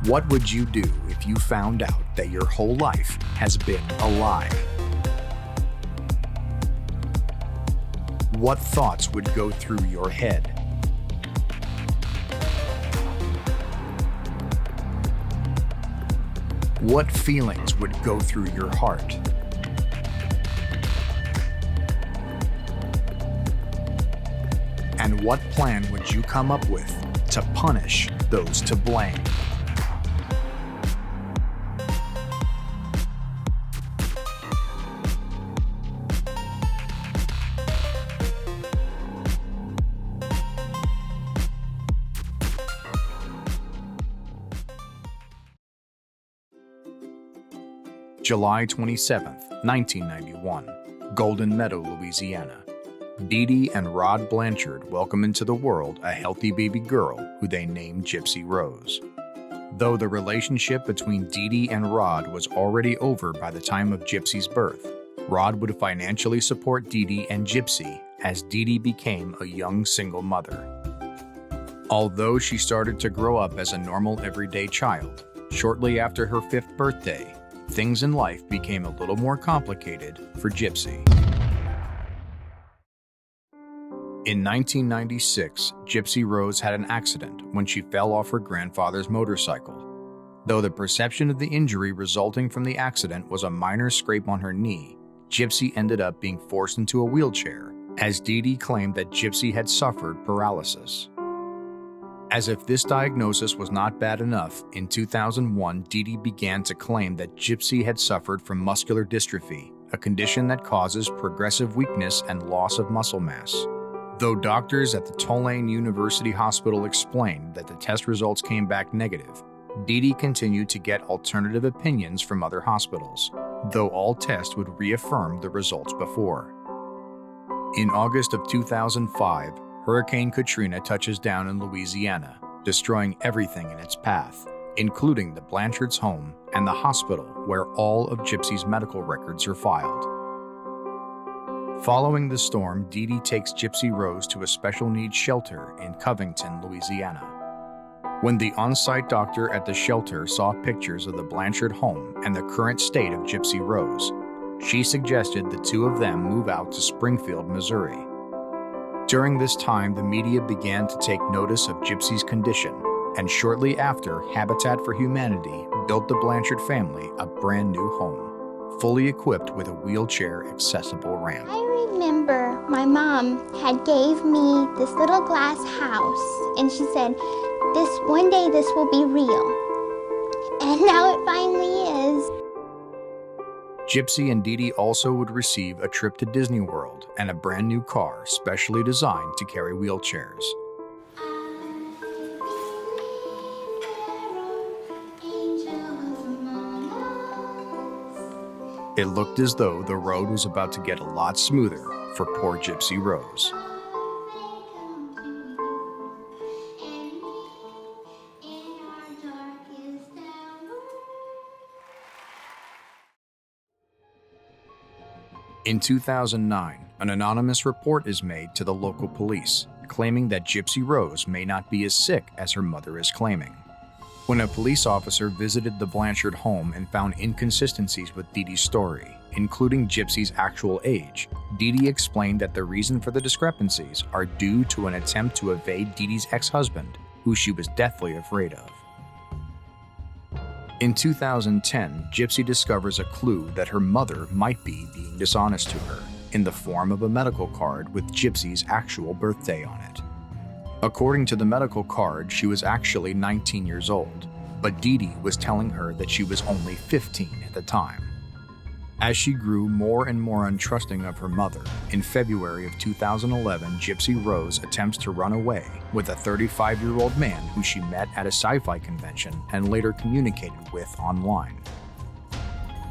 What would you do if you found out that your whole life has been a lie? What thoughts would go through your head? What feelings would go through your heart? And what plan would you come up with to punish those to blame? July 27th, 1991, Golden Meadow, Louisiana. Dee Dee and Rod Blanchard welcome into the world a healthy baby girl who they named Gypsy Rose. Though the relationship between Dee Dee and Rod was already over by the time of Gypsy's birth, Rod would financially support Dee Dee and Gypsy as Dee Dee became a young single mother. Although she started to grow up as a normal everyday child, shortly after her 5th birthday, things in life became a little more complicated for Gypsy. In 1996, Gypsy Rose had an accident when she fell off her grandfather's motorcycle. Though the perception of the injury resulting from the accident was a minor scrape on her knee, Gypsy ended up being forced into a wheelchair, as Dee Dee claimed that Gypsy had suffered paralysis. As if this diagnosis was not bad enough, in 2001, Dee Dee began to claim that Gypsy had suffered from muscular dystrophy, a condition that causes progressive weakness and loss of muscle mass. Though doctors at the Tulane University Hospital explained that the test results came back negative, Dee Dee continued to get alternative opinions from other hospitals, though all tests would reaffirm the results before. In August of 2005, Hurricane Katrina touches down in Louisiana, destroying everything in its path, including the Blanchard's home and the hospital where all of Gypsy's medical records are filed. Following the storm, Dee Dee takes Gypsy Rose to a special needs shelter in Covington, Louisiana. When the on-site doctor at the shelter saw pictures of the Blanchard home and the current state of Gypsy Rose, she suggested the two of them move out to Springfield, Missouri. During this time, the media began to take notice of Gypsy's condition, and shortly after, Habitat for Humanity built the Blanchard family a brand new home, fully equipped with a wheelchair-accessible ramp. I remember my mom had gave me this little glass house, and she said, one day this will be real. And now it finally is. Gypsy and Dee Dee also would receive a trip to Disney World and a brand new car specially designed to carry wheelchairs. It looked as though the road was about to get a lot smoother for poor Gypsy Rose. In 2009, an anonymous report is made to the local police, claiming that Gypsy Rose may not be as sick as her mother is claiming. When a police officer visited the Blanchard home and found inconsistencies with Dee Dee's story, including Gypsy's actual age, Dee Dee explained that the reason for the discrepancies are due to an attempt to evade Dee Dee's ex-husband, who she was deathly afraid of. In 2010, Gypsy discovers a clue that her mother might be being dishonest to her, in the form of a medical card with Gypsy's actual birthday on it. According to the medical card, she was actually 19 years old, but Dee Dee was telling her that she was only 15 at the time. As she grew more and more untrusting of her mother, in February of 2011, Gypsy Rose attempts to run away with a 35-year-old man who she met at a sci-fi convention and later communicated with online.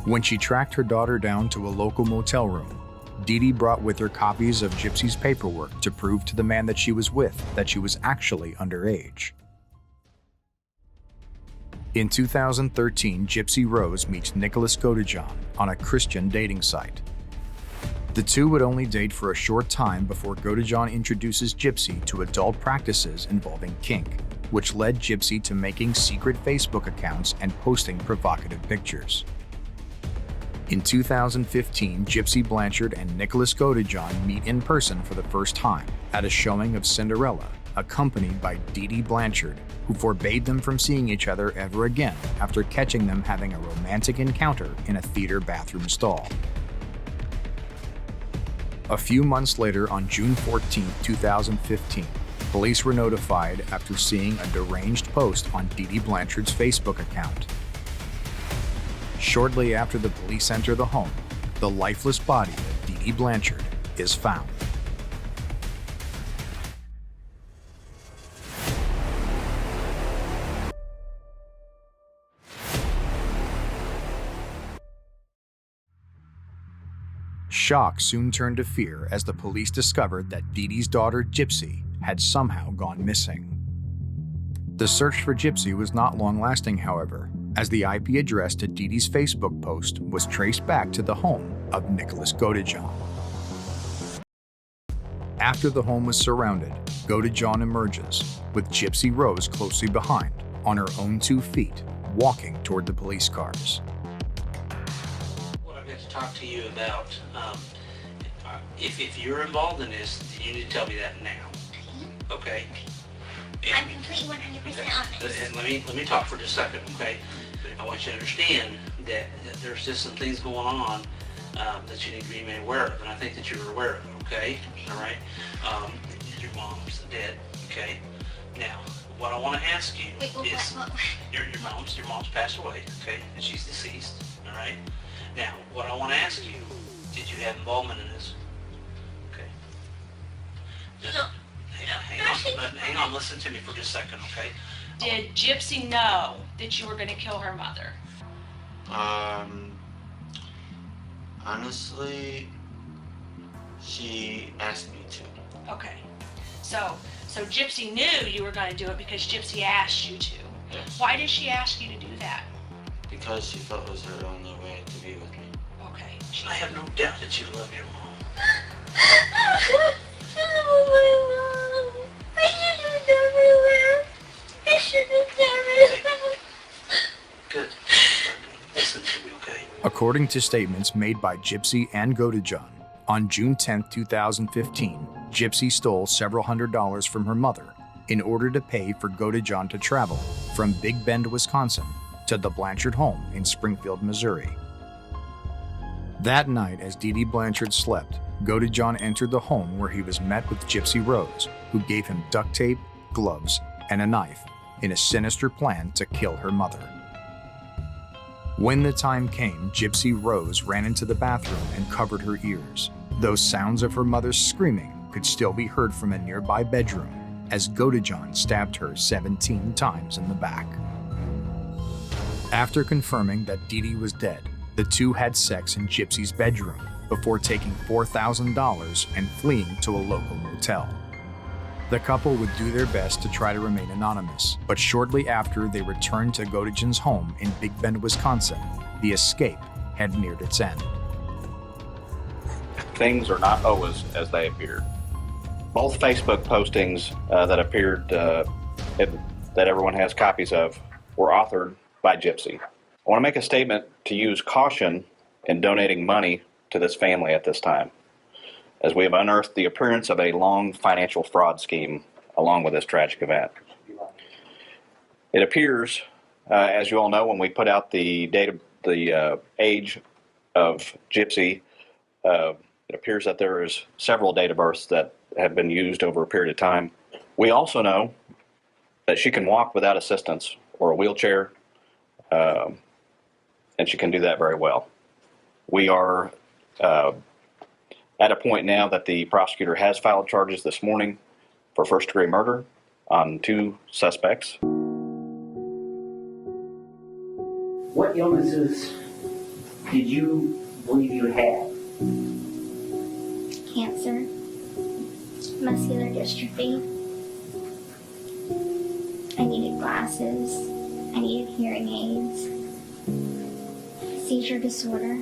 When she tracked her daughter down to a local motel room, Dee Dee brought with her copies of Gypsy's paperwork to prove to the man that she was with that she was actually underage. In 2013, Gypsy Rose meets Nicholas Godejohn on a Christian dating site. The two would only date for a short time before Godejohn introduces Gypsy to adult practices involving kink, which led Gypsy to making secret Facebook accounts and posting provocative pictures. In 2015, Gypsy Blanchard and Nicholas Godejohn meet in person for the first time at a showing of Cinderella, accompanied by Dee Dee Blanchard, who forbade them from seeing each other ever again after catching them having a romantic encounter in a theater bathroom stall. A few months later, on June 14, 2015, police were notified after seeing a deranged post on Dee Dee Blanchard's Facebook account. Shortly after the police enter the home, the lifeless body of Dee Dee Blanchard is found. Shock soon turned to fear as the police discovered that Dee Dee's daughter, Gypsy, had somehow gone missing. The search for Gypsy was not long-lasting, however, as the IP address to Dee Dee's Facebook post was traced back to the home of Nicholas Godejohn. After the home was surrounded, Godejohn emerges, with Gypsy Rose closely behind, on her own 2 feet, walking toward the police cars. To talk to you about if you're involved in this, you need to tell me that now. Okay? I'm completely 100% honest. And let me talk for just a second, okay? I want you to understand that there's just some things going on that you need to be made aware of, and I think that you're aware of it, okay? All right? Your mom's dead, okay? Now, what I want to ask you is, what? Your mom's passed away, okay? And she's deceased, all right? Now, what I want to ask you, did you have involvement in this? Okay. Just, hang on, listen to me for just a second, okay? Did Gypsy know that you were going to kill her mother? Honestly, she asked me to. Okay. So Gypsy knew you were going to do it because Gypsy asked you to. Yes. Why did she ask you to do that? Because she felt it was her only way to be with me. Okay. I have no doubt that you love your mom. Good. Listen to me, okay? According to statements made by Gypsy and Godejohn, on June 10, 2015, Gypsy stole several $100s from her mother in order to pay for Godejohn to travel from Big Bend, Wisconsin, to the Blanchard home in Springfield, Missouri. That night, as Dee Dee Blanchard slept, Godejohn entered the home where he was met with Gypsy Rose, who gave him duct tape, gloves, and a knife in a sinister plan to kill her mother. When the time came, Gypsy Rose ran into the bathroom and covered her ears, though sounds of her mother's screaming could still be heard from a nearby bedroom as Godejohn stabbed her 17 times in the back. After confirming that Dee Dee was dead, the two had sex in Gypsy's bedroom before taking $4,000 and fleeing to a local motel. The couple would do their best to try to remain anonymous, but shortly after they returned to Godejohn's home in Big Bend, Wisconsin, the escape had neared its end. Things are not always as they appear. Both Facebook postings that appeared that everyone has copies of were authored by Gypsy. I want to make a statement to use caution in donating money to this family at this time, as we have unearthed the appearance of a long financial fraud scheme along with this tragic event. It appears, as you all know, when we put out the age of Gypsy, it appears that there is several date of births that have been used over a period of time. We also know that she can walk without assistance or a wheelchair, and she can do that very well. We are at a point now that the prosecutor has filed charges this morning for first-degree murder on 2 suspects. What illnesses did you believe you had? Cancer, muscular dystrophy. I needed glasses. I needed hearing aids. Seizure disorder.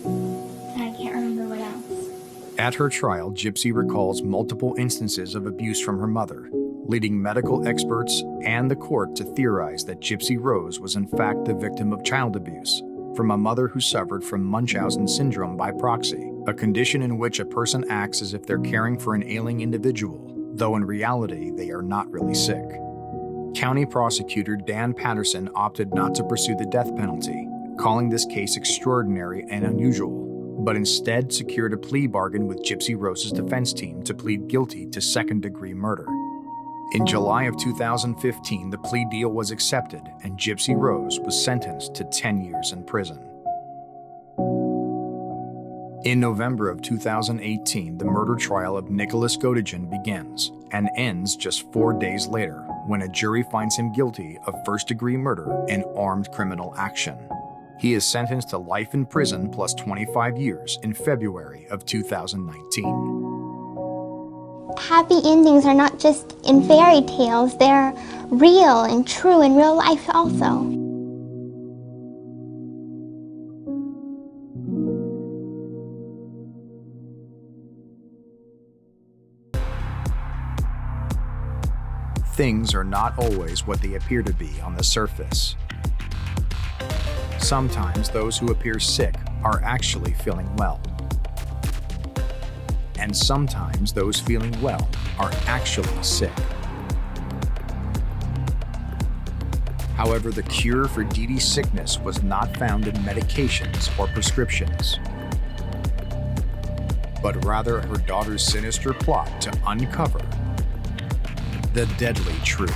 And I can't remember what else. At her trial, Gypsy recalls multiple instances of abuse from her mother, leading medical experts and the court to theorize that Gypsy Rose was in fact the victim of child abuse from a mother who suffered from Munchhausen Syndrome by proxy, a condition in which a person acts as if they're caring for an ailing individual, though in reality they are not really sick. County prosecutor Dan Patterson opted not to pursue the death penalty, calling this case extraordinary and unusual, but instead secured a plea bargain with Gypsy Rose's defense team to plead guilty to second-degree murder. In July of 2015, the plea deal was accepted and Gypsy Rose was sentenced to 10 years in prison. In November of 2018, the murder trial of Nicholas Godejan begins and ends just 4 days later when a jury finds him guilty of first-degree murder and armed criminal action. He is sentenced to life in prison plus 25 years in February of 2019. Happy endings are not just in fairy tales, they're real and true in real life also. Things are not always what they appear to be on the surface. Sometimes those who appear sick are actually feeling well. And sometimes those feeling well are actually sick. However, the cure for Dee Dee's sickness was not found in medications or prescriptions, but rather her daughter's sinister plot to uncover the deadly truth.